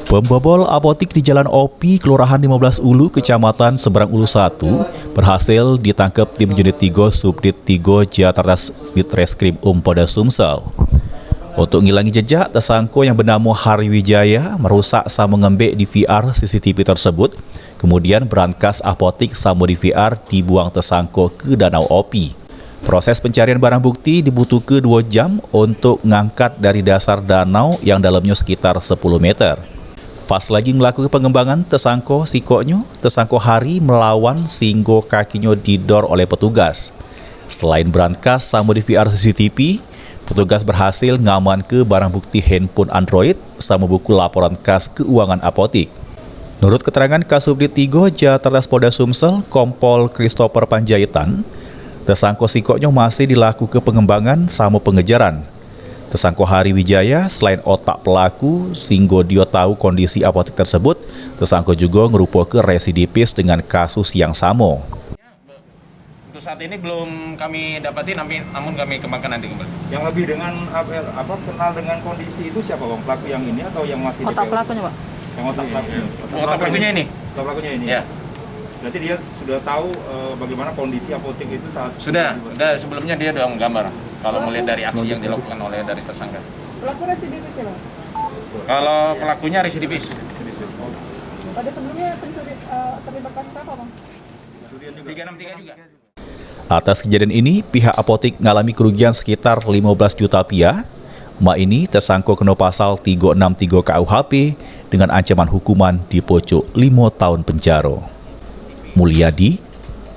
Pembobol apotik di Jalan Opi, Kelurahan 15 Ulu, Kecamatan Seberang Ulu 1, berhasil ditangkap tim Unit 3 Subdit 3 Jatartas Ditreskrim Polda Sumsel. Untuk ngilangi jejak, tersangka yang bernama Hari Wijaya merusak sambungan ngembek di VR CCTV tersebut, kemudian berangkas apotik sambung di VR dibuang tersangka ke Danau Opi. Proses pencarian barang bukti dibutuhkan 2 jam untuk ngangkat dari dasar danau yang dalamnya sekitar 10 meter. Pas lagi melakukan pengembangan, tersangka Hari melawan sehingga kakinya didor oleh petugas. Selain berangkas sama di VR CCTV, petugas berhasil ngaman ke barang bukti handphone Android sama buku laporan kas keuangan apotik. Menurut keterangan Kasubdit 3 Jatartas Polda Sumsel, Kompol Christopher Panjaitan, tersangka masih dilakukan pengembangan sama pengejaran. Tersangka Hari Wijaya selain otak pelaku, sehingga dia tahu kondisi apotek tersebut, tersangka juga merupakan residivis dengan kasus yang sama. Untuk saat ini belum kami dapatin, namun kami kembangkan nanti kembali. Yang lebih dengan kenal dengan kondisi itu siapa bang? Pelaku yang ini atau yang masih otak pelakunya pak? Yang otak pelakunya. Otak pelakunya ini. Otak pelakunya ini. Ya. Berarti dia sudah tahu bagaimana kondisi apotek itu saat sudah sebelumnya dia sudah menggambar kalau melihat dari aksi yang dilakukan oleh dari tersangka. Pelaku residivis ya pak? Kalau pelakunya residivis. Pada sebelumnya pencuri terlibat kasus apa bang? 363 juga. Atas kejadian ini, pihak apotik mengalami kerugian sekitar 15 juta rupiah. Mak ini tersangka kena pasal 363 KUHP dengan ancaman hukuman di pojok 5 tahun penjara. Mulyadi,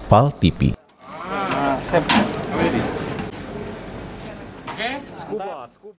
PAL TV.